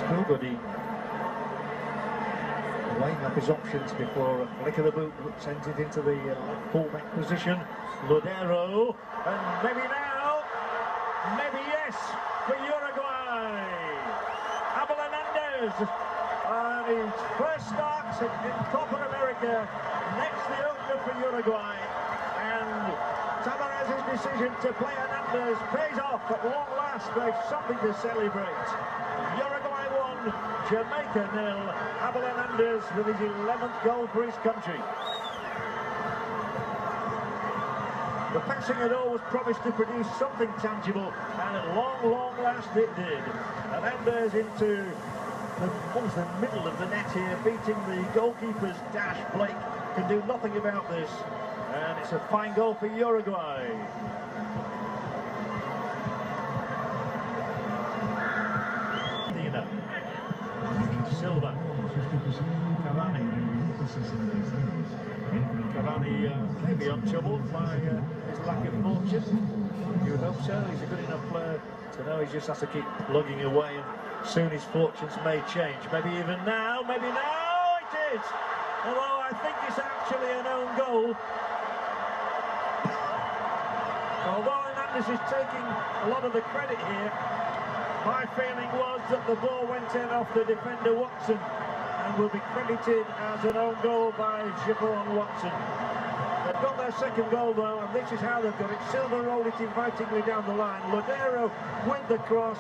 Still Godin weighing up his options before a flick of the boot sends it into the left fullback position. Lodero, and maybe now, maybe yes, for Uruguay. Abel Hernandez on his first start in Copa America, next the opener for Uruguay, and Tavares' decision to play Hernandez pays off. At long last, there's something to celebrate. Uruguay 1, Jamaica 0. Abel Hernandez with his 11th goal for his country. The passing had always promised to produce something tangible, and at long last it did. Hernandez into the middle of the net here, beating the goalkeeper's dash. Blake can do nothing about this, and it's a fine goal for Uruguay. Silva, Cavani may be untroubled by his lack of fortune. You would hope so. He's a good enough player to know he just has to keep plugging away, and soon his fortunes may change. Maybe even now, maybe now it is. Although I think it's actually an own goal. Although Hernandez is taking a lot of the credit here, my feeling was that the ball went in off the defender Watson and will be credited as an own goal by Javon Watson. They've got their second goal though, and this is how they've got it. Silva rolled it invitingly down the line. Lodero with the cross,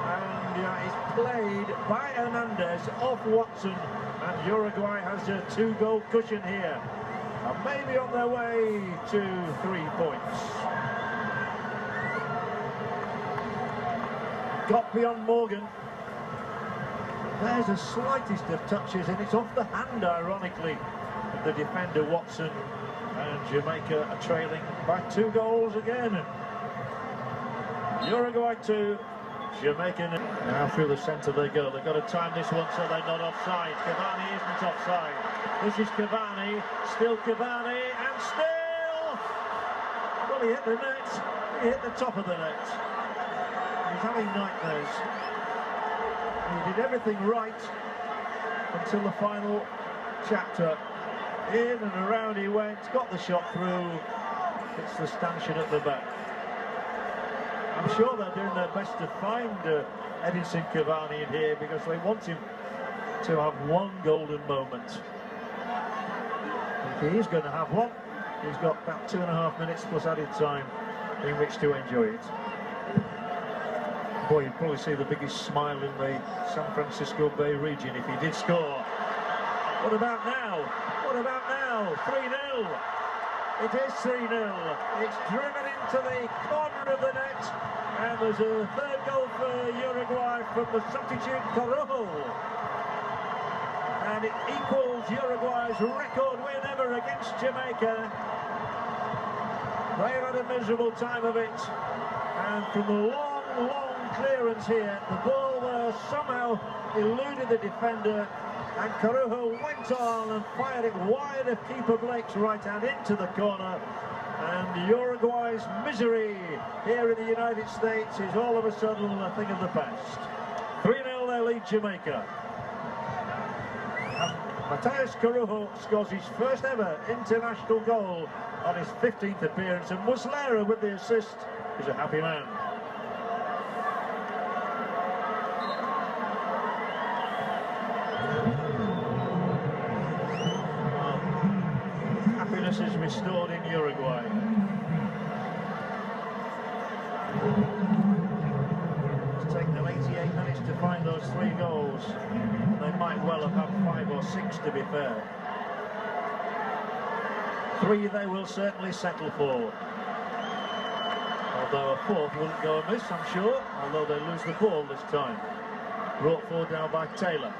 and it's played by Hernandez off Watson, and Uruguay has a 2-goal cushion here, and maybe on their way to 3 points. Got beyond Morgan. There's the slightest of touches, and it's off the hand, ironically, of the defender Watson. And Jamaica are trailing by 2 goals again. Uruguay 2, Jamaica now through the centre they go. They've got to time this one so they're not offside. Cavani isn't offside. This is Cavani, still Cavani, and still... Well, he hit the net. He hit the top of the net. He's having nightmares. He did everything right until the final chapter. In and around he went, got the shot through. It's the stanchion at the back. I'm sure they're doing their best to find Edinson Cavani in here, because they want him to have one golden moment. If he is going to have one, he's got about 2.5 minutes plus added time in which to enjoy it. Boy, you'd probably see the biggest smile in the San Francisco Bay region if he did score. What about now? What about now? 3-0. It is 3-0. It's driven into the corner of the net, and there's a third goal for Uruguay from the substitute Corojo. And it equals Uruguay's record win ever against Jamaica. They've had a miserable time of it, and from the long clearance here, the ball somehow eluded the defender, and Corojo went on and fired it wide of keeper Blake's right hand into the corner. And Uruguay's misery here in the United States is all of a sudden a thing of the past. 3-0 they lead Jamaica. And Matheus Corojo scores his first ever international goal on his 15th appearance, and Muslera with the assist is a happy man. Happiness is restored in Uruguay. It's taken them 88 minutes to find those 3 goals. They might well have had 5 or 6, to be fair. 3 they will certainly settle for. Although a 4th wouldn't go amiss, I'm sure, although they lose the ball this time. Brought forward now by Taylor.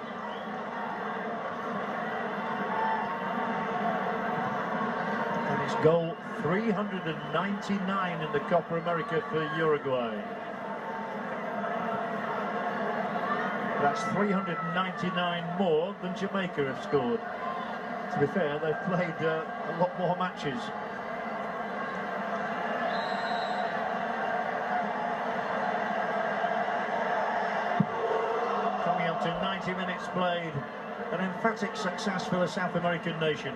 And it's goal 399 in the Copa America for Uruguay. That's 399 more than Jamaica have scored. To be fair, they've played a lot more matches. to 90 minutes played. An emphatic success for the South American nation.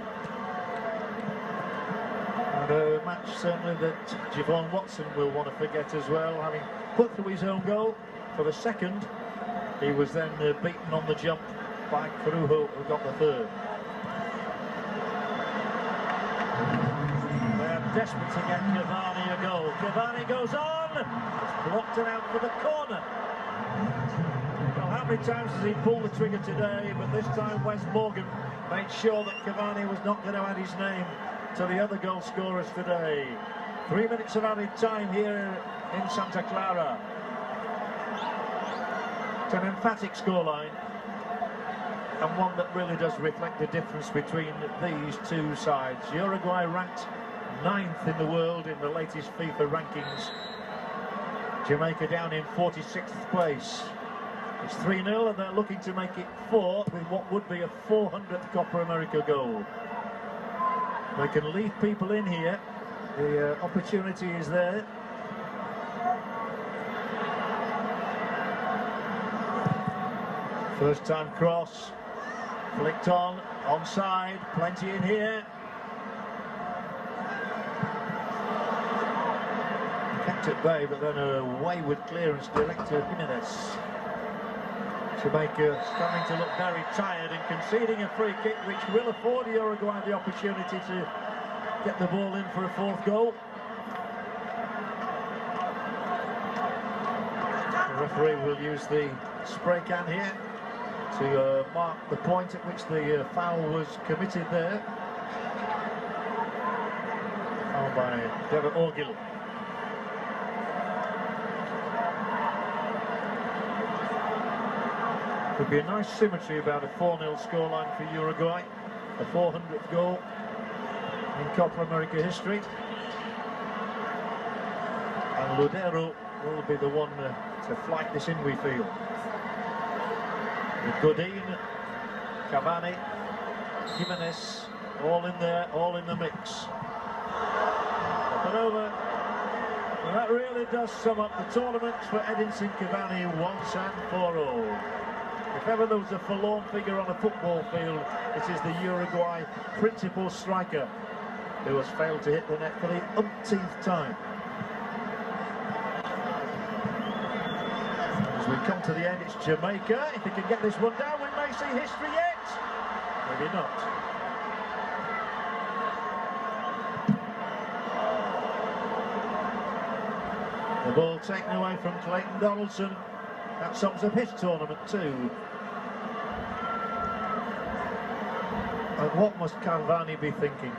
And a match certainly that Javon Watson will want to forget as well, having put through his own goal for the second. He was then beaten on the jump by Crujo, who got the third. They're desperate to get Cavani a goal. Cavani goes on! It's blocked and out for the corner. Well, how many times has he pulled the trigger today? But this time Wes Morgan made sure that Cavani was not going to add his name to the other goal scorers today. 3 minutes of added time here in Santa Clara. It's an emphatic scoreline, and one that really does reflect the difference between these two sides. Uruguay ranked 9th in the world in the latest FIFA rankings. Jamaica down in 46th place. It's 3-0 and they're looking to make it 4 with what would be a 400th Copa America goal. They can leave people in here. The opportunity is there. First time cross. Flicked on, onside, plenty in here. Kept at bay, but then a wayward clearance direct to Jimenez. Jamaica starting to look very tired and conceding a free kick, which will afford Uruguay the opportunity to get the ball in for a fourth goal. The referee will use the spray can here to mark the point at which the foul was committed there. Foul by Deborah Orgil. Could be a nice symmetry about a 4-0 scoreline for Uruguay. The 400th goal in Copa America history. And Ludero will be the one to flight this in, we feel. With Godin, Cavani, Jimenez, all in there, all in the mix. Up and over. And that really does sum up the tournament for Edinson Cavani once and for all. If ever there was a forlorn figure on a football field, it is the Uruguay principal striker who has failed to hit the net for the umpteenth time. As we come to the end, it's Jamaica. If he can get this one down, we may see history yet. Maybe not. The ball taken away from Clayton Donaldson. That sums up his tournament too. And what must Cavani be thinking?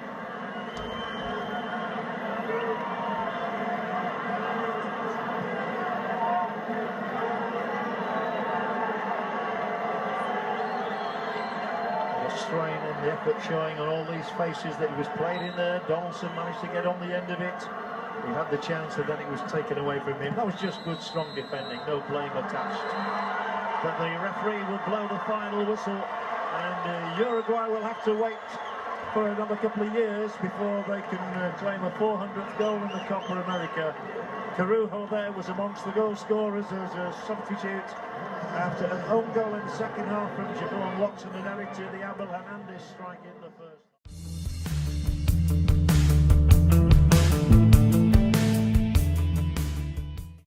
The strain and the effort showing on all these faces that he was played in there. Donaldson managed to get on the end of it. He had the chance and then it was taken away from him. That was just good, strong defending, no blame attached. But the referee will blow the final whistle, and Uruguay will have to wait for another couple of years before they can claim a 400th goal in the Copa America. Crujo there was amongst the goal scorers as a substitute after an own goal in the second half from Javon Watson and Eric to the Abel Hernandez strike in the first.